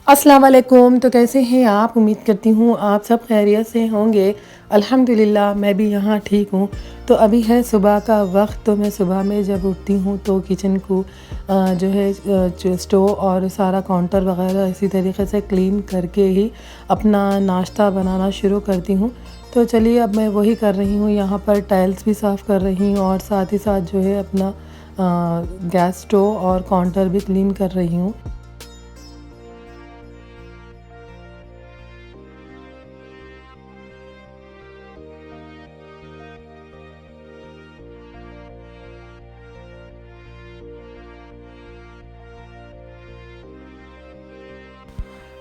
अस्सलाम वालेकुम। तो कैसे हैं आप? उम्मीद करती हूँ आप सब खैरियत से होंगे। अल्हम्दुलिल्लाह मैं भी यहाँ ठीक हूँ। तो अभी है सुबह का वक्त, तो मैं सुबह में जब उठती हूँ तो किचन को जो है जो स्टोव और सारा काउंटर वगैरह इसी तरीके से क्लीन करके ही अपना नाश्ता बनाना शुरू करती हूँ। तो चलिए अब मैं वही कर रही हूँ, यहाँ पर टाइल्स भी साफ़ कर रही हूँ और साथ ही साथ जो है अपना गैस स्टोव और काउंटर भी क्लीन कर रही हूँ।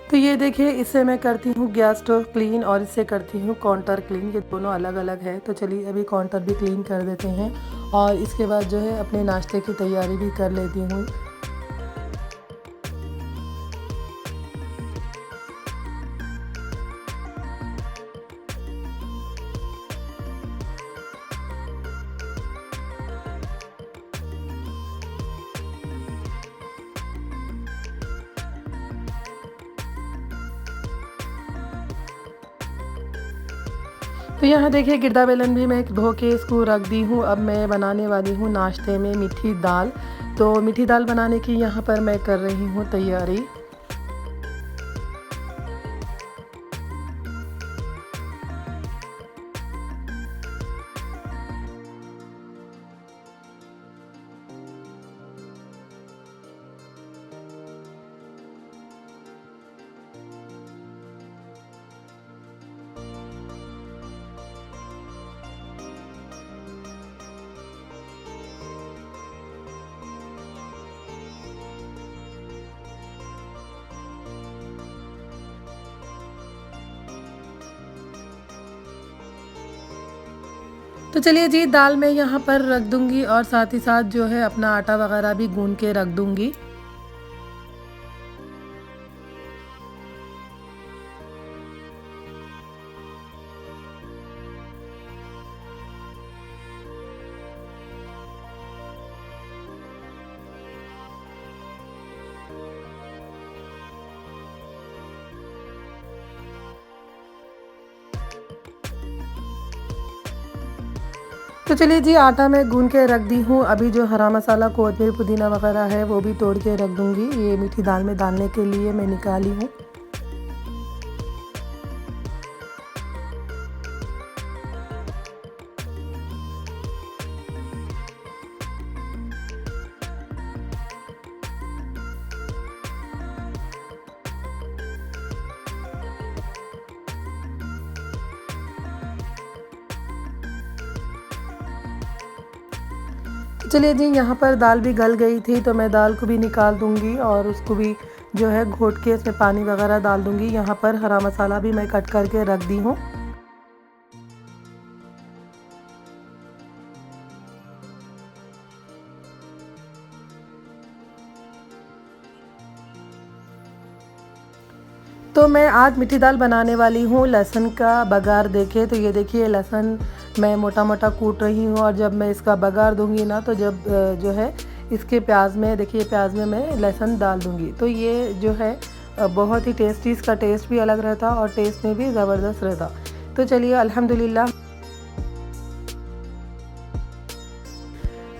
तो ये देखिए, इससे मैं करती हूँ गैस स्टोव क्लीन और इससे करती हूँ काउंटर क्लीन। ये दोनों अलग अलग है। तो चलिए अभी काउंटर भी क्लीन कर देते हैं और इसके बाद जो है अपने नाश्ते की तैयारी भी कर लेती हूँ। तो यहाँ देखिए गिरदा बेलन भी मैं धो के इसको रख दी हूँ। अब मैं बनाने वाली हूँ नाश्ते में मीठी दाल। तो मीठी दाल बनाने की यहाँ पर मैं कर रही हूँ तैयारी। तो चलिए जी, दाल मैं यहाँ पर रख दूँगी और साथ ही साथ जो है अपना आटा वगैरह भी गूँध के रख दूँगी। तो चलिए जी, आटा मैं गूँध के रख दी हूँ। अभी जो हरा मसाला, कोतमीर, पुदीना वगैरह है वो भी तोड़ के रख दूँगी। ये मीठी दाल में डालने के लिए मैं निकाली हूँ। चलिए जी, यहाँ पर दाल भी गल गई थी तो मैं दाल को भी निकाल दूँगी और उसको भी जो है घोट के इसमें पानी वगैरह डाल दूँगी। यहाँ पर हरा मसाला भी मैं कट करके रख दी हूँ। तो मैं आज मीठी दाल बनाने वाली हूँ लहसुन का बघार देके। तो ये देखिए, लहसुन मैं मोटा मोटा कूट रही हूँ और जब मैं इसका बघार दूँगी ना, तो जब जो है इसके प्याज में, देखिए प्याज में मैं लहसुन डाल दूँगी तो ये जो है बहुत ही टेस्टी, इसका टेस्ट भी अलग रहता और टेस्ट में भी ज़बरदस्त रहता। तो चलिए अल्हम्दुलिल्लाह।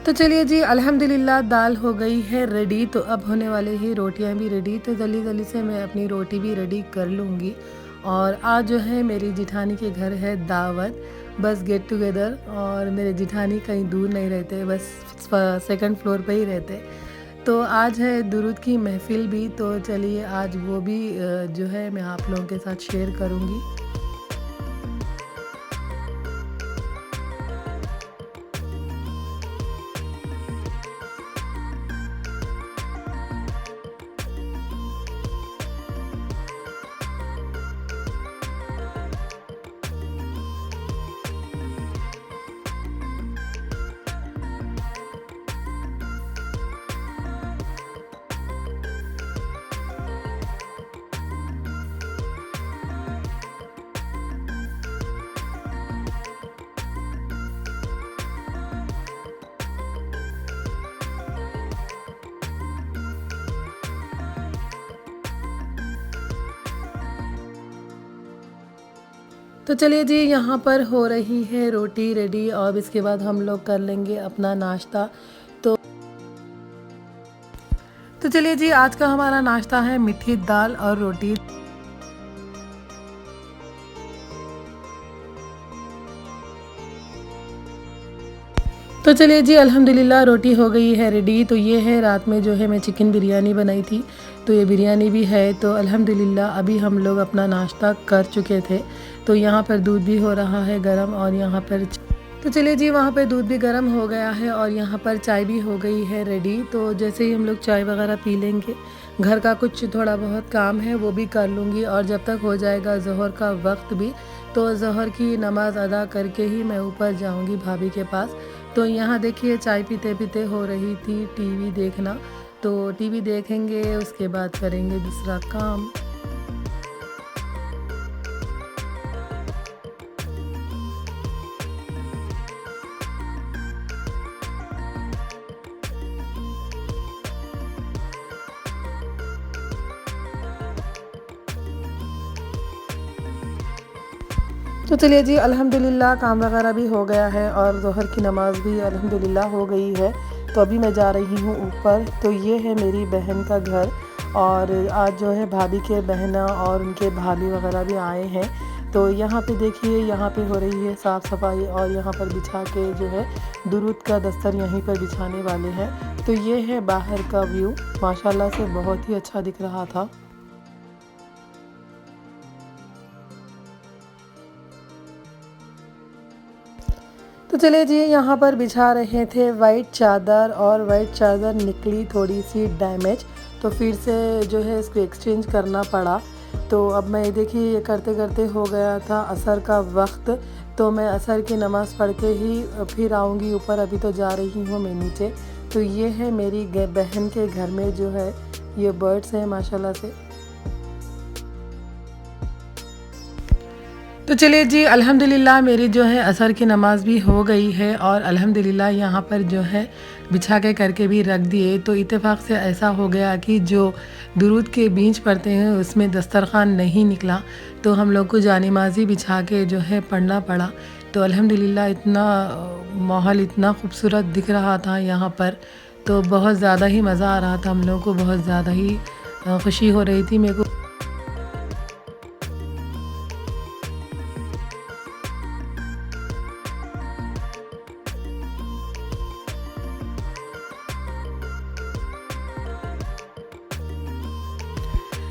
तो चलिए जी, अल्हम्दुलिल्लाह दाल हो गई है रेडी। तो अब होने वाले ही रोटियां भी रेडी। तो जल्दी जल्दी से मैं अपनी रोटी भी रेडी कर लूँगी। और आज जो है मेरी जिठानी के घर है दावत, बस गेट टुगेदर। और मेरे जिठानी कहीं दूर नहीं रहते, बस सेकंड फ्लोर पे ही रहते। तो आज है दुरूद की महफ़िल भी। तो चलिए आज वो भी जो है मैं आप लोगों के साथ शेयर करूँगी। तो चलिए जी, यहाँ पर हो रही है रोटी रेडी और इसके बाद हम लोग कर लेंगे अपना नाश्ता। तो तो चलिए जी, आज का हमारा नाश्ता है मीठी दाल और रोटी। तो चलिए जी, अल्हम्दुलिल्लाह रोटी हो गई है रेडी। तो ये है रात में जो है मैं चिकन बिरयानी बनाई थी, तो ये बिरयानी भी है। तो अल्हम्दुलिल्लाह अभी हम लोग अपना नाश्ता कर चुके थे। तो यहाँ पर दूध भी हो रहा है गरम और यहाँ पर तो चलिए जी, वहाँ पे दूध भी गर्म हो गया है और यहाँ पर चाय भी हो गई है रेडी। तो जैसे ही हम लोग चाय वगैरह पी लेंगे, घर का कुछ थोड़ा बहुत काम है वो भी कर लूँगी और जब तक हो जाएगा ज़ोहर का वक्त भी, तो ज़ोहर की नमाज़ अदा करके ही मैं ऊपर जाऊँगी भाभी के पास। तो यहाँ देखिए, चाय पीते पीते हो रही थी टीवी देखना। तो टीवी देखेंगे, उसके बाद करेंगे दूसरा काम। तो चलिए जी, अल्हम्दुलिल्लाह काम वगैरह भी हो गया है और ज़ोहर की नमाज़ भी अल्हम्दुलिल्लाह हो गई है। तो अभी मैं जा रही हूँ ऊपर। तो ये है मेरी बहन का घर और आज जो है भाभी के बहना और उनके भाभी वगैरह भी आए हैं। तो यहाँ पे देखिए, यहाँ पे हो रही है साफ़ सफाई और यहाँ पर बिछा के जो है दुरूद का दस्तर यहीं पर बिछाने वाले हैं। तो ये है बाहर का व्यू, माशाल्लाह से बहुत ही अच्छा दिख रहा था। तो चलिए जी, यहाँ पर बिछा रहे थे वाइट चादर और वाइट चादर निकली थोड़ी सी डैमेज, तो फिर से जो है इसको एक्सचेंज करना पड़ा। तो अब मैं देखिए ये करते करते हो गया था असर का वक्त। तो मैं असर की नमाज़ पढ़ के ही फिर आऊँगी ऊपर, अभी तो जा रही हूँ मैं नीचे। तो ये है मेरी बहन के घर में जो है ये बर्ड्स हैं माशाल्लाह से। तो चलिए जी, अल्हम्दुलिल्लाह मेरी जो है असर की नमाज़ भी हो गई है और अल्हम्दुलिल्लाह यहाँ पर जो है बिछा के करके भी रख दिए। तो इत्तेफाक से ऐसा हो गया कि जो दुरूद के बीच पढ़ते हैं उसमें दस्तरखान नहीं निकला, तो हम लोग को जानिमाज़ी बिछा के जो है पढ़ना पड़ा। तो अल्हम्दुलिल्लाह इतना माहौल इतना खूबसूरत दिख रहा था यहाँ पर, तो बहुत ज़्यादा ही मज़ा आ रहा था हम लोगों को, बहुत ज़्यादा ही खुशी हो रही थी मेरे को।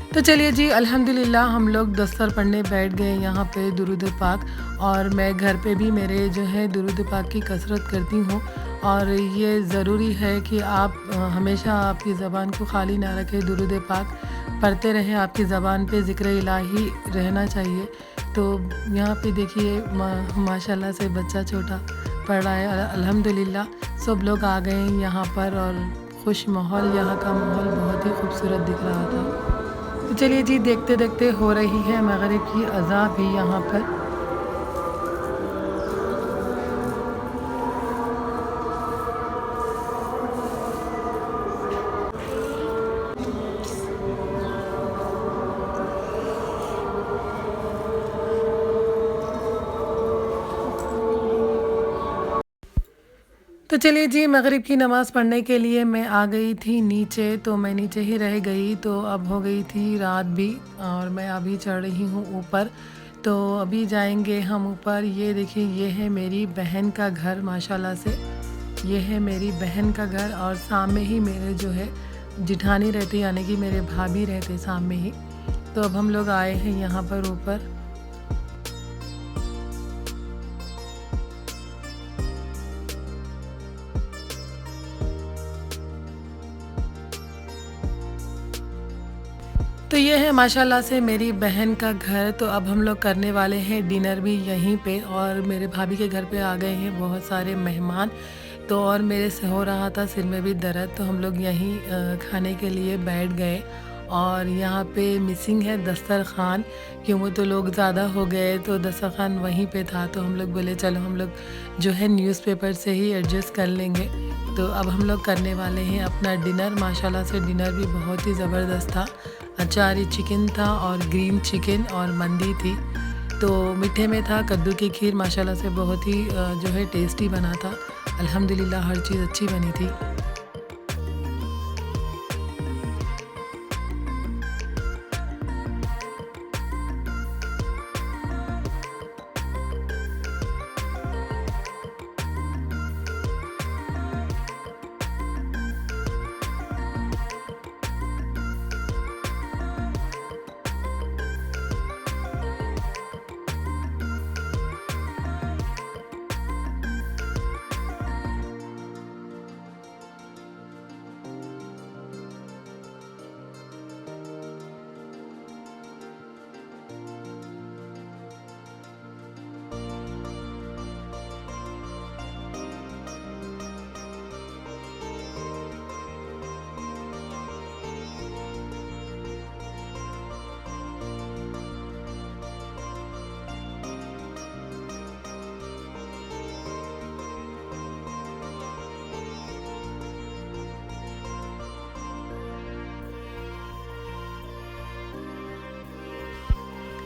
तो चलिए जी, अल्हम्दुलिल्लाह हम लोग दस्तर पढ़ने बैठ गए यहाँ पे दुरूद पाक। और मैं घर पे भी मेरे जो है दुरूद पाक की कसरत करती हूँ। और ये ज़रूरी है कि आप हमेशा आपकी ज़बान को खाली ना रखें, दुरूद पाक पढ़ते रहें, आपकी ज़बान पे ज़िक्र इलाही रहना चाहिए। तो यहाँ पे देखिए माशाल्लाह से बच्चा छोटा पढ़ रहा है अल्हम्दुलिल्लाह। सब लोग आ गए हैं यहाँ पर और खुश माहौल, यहाँ का माहौल बहुत ही खूबसूरत दिख रहा था। तो चलिए जी, देखते देखते हो रही है मगरिब की अज़ान भी यहाँ पर। तो चलिए जी, मगरिब की नमाज़ पढ़ने के लिए मैं आ गई थी नीचे, तो मैं नीचे ही रह गई। तो अब हो गई थी रात भी और मैं अभी चढ़ रही हूँ ऊपर। तो अभी जाएंगे हम ऊपर। ये देखिए, ये है मेरी बहन का घर माशाल्लाह से। ये है मेरी बहन का घर और सामने ही मेरे जो है जिठानी रहते, यानी कि मेरे भाभी रहते सामने ही। तो अब हम लोग आए हैं यहाँ पर ऊपर। तो ये है माशाल्लाह से मेरी बहन का घर। तो अब हम लोग करने वाले हैं डिनर भी यहीं पे और मेरे भाभी के घर पे आ गए हैं बहुत सारे मेहमान। तो और मेरे से हो रहा था सिर में भी दर्द, तो हम लोग यहीं खाने के लिए बैठ गए। और यहाँ पे मिसिंग है दस्तरखान, क्योंकि तो लोग ज़्यादा हो गए तो दस्तरखान वहीं पे था। तो हम लोग बोले चलो हम लोग जो है न्यूज़पेपर से ही एडजस्ट कर लेंगे। तो अब हम लोग करने वाले हैं अपना डिनर। माशाल्लाह से डिनर भी बहुत ही ज़बरदस्त था। अचारी चिकन था और ग्रीन चिकन और मंदी थी। तो मीठे में था कद्दू की खीर, माशाल्लाह से बहुत ही जो है टेस्टी बना था। अल्हम्दुलिल्लाह हर चीज़ अच्छी बनी थी।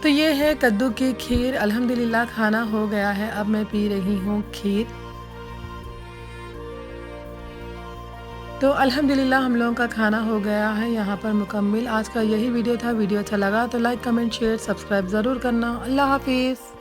तो ये है कद्दू की खीर। अल्हम्दुलिल्लाह खाना हो गया है, अब मैं पी रही हूँ खीर। तो अल्हम्दुलिल्लाह हम लोगों का खाना हो गया है यहाँ पर मुकम्मिल। आज का यही वीडियो था। वीडियो अच्छा लगा तो लाइक, कमेंट, शेयर, सब्सक्राइब ज़रूर करना। अल्लाह हाफ़िज़।